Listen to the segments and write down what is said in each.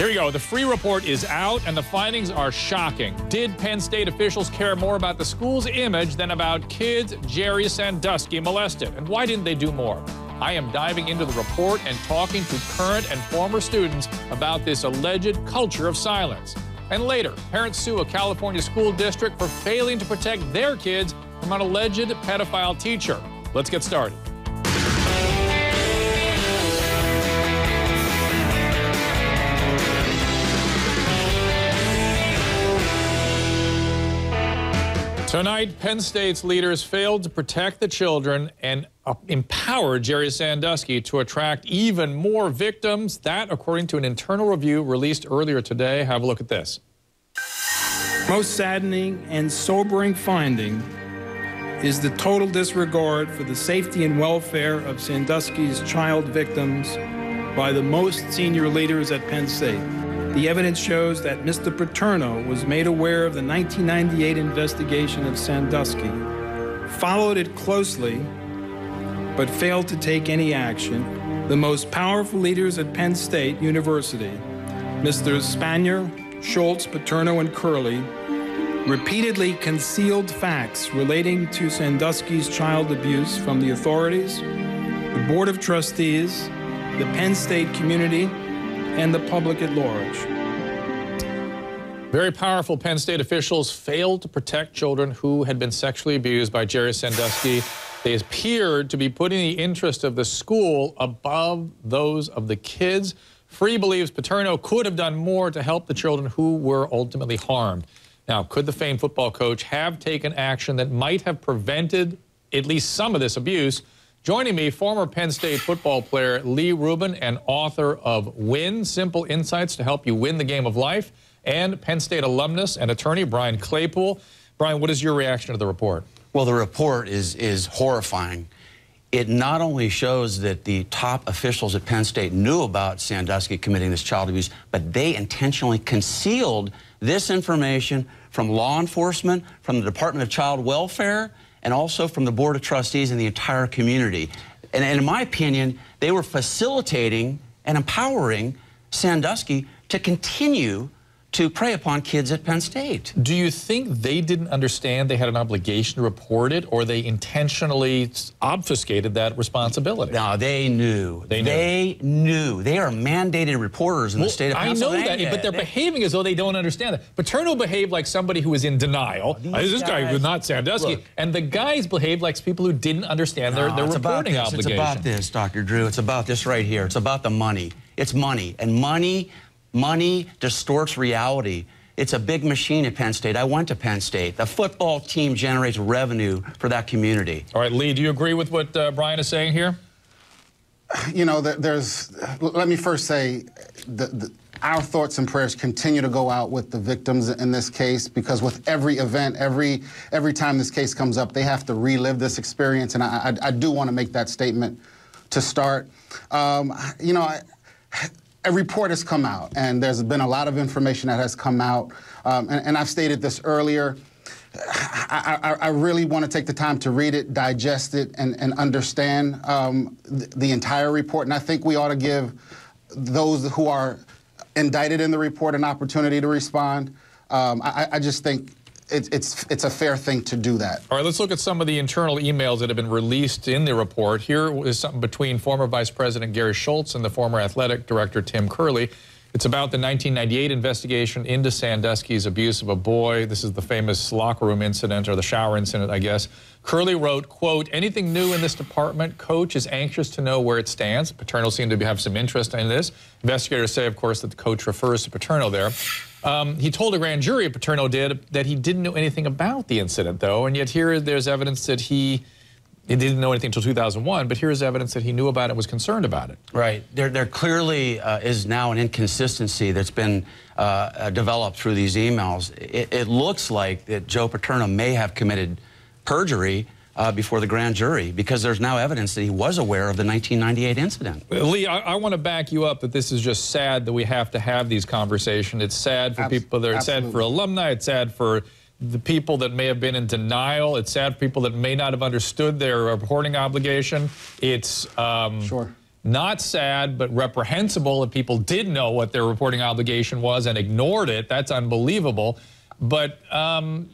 Here you go. The free report is out, and the findings are shocking. Did Penn State officials care more about the school's image than about kids Jerry Sandusky molested? And why didn't they do more? I am diving into the report and talking to current and former students about this alleged culture of silence. And later, parents sue a California school district for failing to protect their kids from an alleged pedophile teacher. Let's get started. Tonight, Penn State's leaders failed to protect the children and empowered Jerry Sandusky to attract even more victims. That, according to an internal review released earlier today. Have a look at this. Most saddening and sobering finding is the total disregard for the safety and welfare of Sandusky's child victims by the most senior leaders at Penn State. The evidence shows that Mr. Paterno was made aware of the 1998 investigation of Sandusky, followed it closely, but failed to take any action. The most powerful leaders at Penn State University, Mr. Spanier, Schultz, Paterno, and Curley, repeatedly concealed facts relating to Sandusky's child abuse from the authorities, the Board of Trustees, the Penn State community, and the public at large. Very powerful Penn State officials failed to protect children who had been sexually abused by Jerry Sandusky. They appeared to be putting the interest of the school above those of the kids. Free believes Paterno could have done more to help the children who were ultimately harmed. Now, could the famed football coach have taken action that might have prevented at least some of this abuse? Joining me, former Penn State football player Lee Rubin and author of Win, Simple Insights to Help You Win the Game of Life, and Penn State alumnus and attorney Brian Claypool. Brian, what is your reaction to the report? Well, the report is horrifying. It not only shows that the top officials at Penn State knew about Sandusky committing this child abuse, but they intentionally concealed this information from law enforcement, from the Department of Child Welfare, and also from the Board of Trustees and the entire community. And in my opinion, they were facilitating and empowering Sandusky to continue to prey upon kids at Penn State. Do you think they didn't understand they had an obligation to report it, or they intentionally obfuscated that responsibility? No, they knew. They knew. They are mandated reporters in the state of Pennsylvania. I know that, but they're behaving as though they don't understand that. Paterno behaved like somebody who was in denial. This guy was not Sandusky. Look, and the guys behaved like people who didn't understand their reporting obligation. It's about this, Dr. Drew. It's about this right here. It's about the money. It's money. And money distorts reality. It's a big machine at Penn State. I went to Penn State. The football team generates revenue for that community. All right, Lee, do you agree with what Brian is saying here? You know, let me first say our thoughts and prayers continue to go out with the victims in this case, because with every event, every time this case comes up, they have to relive this experience, and I do want to make that statement to start. You know, a report has come out, and there's been a lot of information that has come out, and I've stated this earlier. I really want to take the time to read it, digest it, and understand the entire report, and I think we ought to give those who are indicted in the report an opportunity to respond. I just think it's a fair thing to do that. All right, let's look at some of the internal emails that have been released in the report. Here is something between former Vice President Gary Schultz and the former athletic director Tim Curley. It's about the 1998 investigation into Sandusky's abuse of a boy. This is the famous locker room incident, or the shower incident, I guess. Curley wrote, quote, "Anything new in this department? Coach is anxious to know where it stands." Paterno seemed to have some interest in this. Investigators say, of course, that the coach refers to Paterno there. He told a grand jury, Paterno did, that he didn't know anything about the incident, though, and yet here there's evidence that he didn't know anything until 2001, but here's evidence that he knew about it and was concerned about it. Right. There clearly is now an inconsistency that's been developed through these emails. It looks like that Joe Paterno may have committed perjury before the grand jury, because there's now evidence that he was aware of the 1998 incident. Lee, I want to back you up that this is just sad that we have to have these conversations. It's sad for people there. It's sad for alumni. It's sad for the people that may have been in denial. It's sad for people that may not have understood their reporting obligation. It's sure. Not sad, but reprehensible if people did know what their reporting obligation was and ignored it. That's unbelievable. But,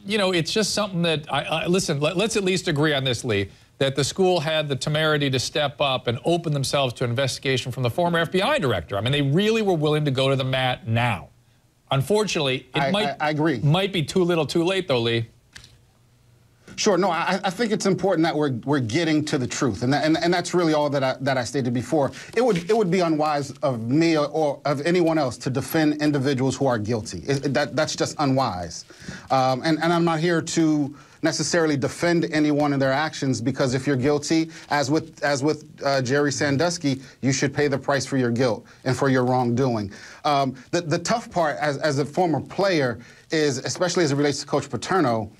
you know, it's just something that, listen, let's at least agree on this, Lee, that the school had the temerity to step up and open themselves to investigation from the former FBI director. I mean, they really were willing to go to the mat now. Unfortunately, I agree. Might be too little too late, though, Lee. Sure. No, I think it's important that we're getting to the truth, and that's really all that I stated before. It would be unwise of me or of anyone else to defend individuals who are guilty. That's just unwise. And I'm not here to necessarily defend anyone in their actions, because if you're guilty, as with Jerry Sandusky, you should pay the price for your guilt and for your wrongdoing. The tough part as a former player is, especially as it relates to Coach Paterno,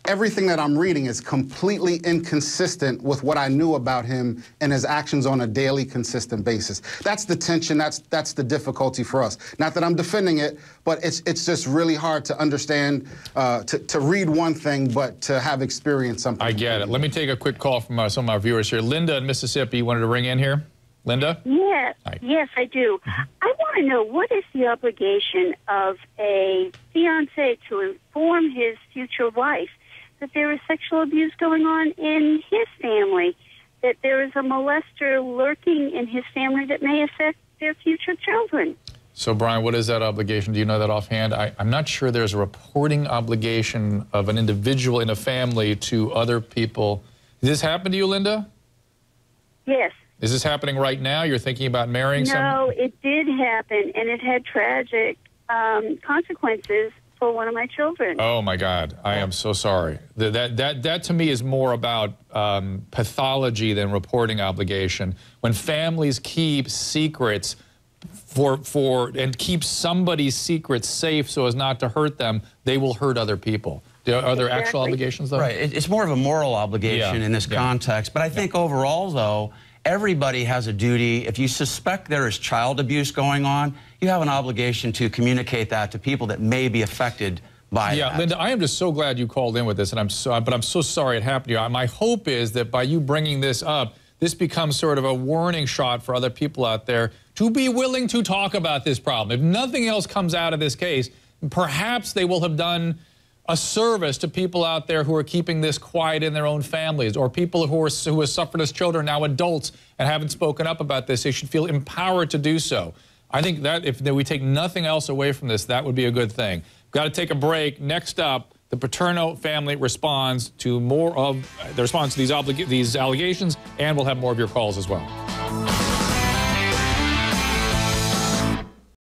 everything that I'm reading is completely inconsistent with what I knew about him and his actions on a daily, consistent basis. That's the tension, that's the difficulty for us. Not that I'm defending it, but it's just really hard to understand, to read one thing, but to have experienced something. I get it. Let me take a quick call from some of our viewers here. Linda in Mississippi, you wanted to ring in here? Linda? Yes, Hi. yes, I do. I want to know, what is the obligation of a fiancé to inform his future wife that there is sexual abuse going on in his family, that there is a molester lurking in his family that may affect their future children? So, Brian, what is that obligation? Do you know that offhand? I'm not sure there's a reporting obligation of an individual in a family to other people. Does this happen to you, Linda? Yes. Is this happening right now? You're thinking about marrying someone? No, it did happen, and it had tragic consequences for one of my children. Oh, my God. I am so sorry. That to me is more about pathology than reporting obligation. When families keep secrets and keep somebody's secrets safe so as not to hurt them, they will hurt other people. Are there actual obligations, though? Right. It's more of a moral obligation in this context. But I think overall, though, everybody has a duty. If you suspect there is child abuse going on, you have an obligation to communicate that to people that may be affected by that. Yeah, Linda, I am just so glad you called in with this, and but I'm so sorry it happened to you. My hope is that by you bringing this up, this becomes sort of a warning shot for other people out there to be willing to talk about this problem. If nothing else comes out of this case, perhaps they will have done a service to people out there who are keeping this quiet in their own families, or people who have suffered as children, now adults, and haven't spoken up about this. They should feel empowered to do so. I think that if we take nothing else away from this, that would be a good thing. We've got to take a break. Next up, the Paterno family responds to these allegations, and we'll have more of your calls as well.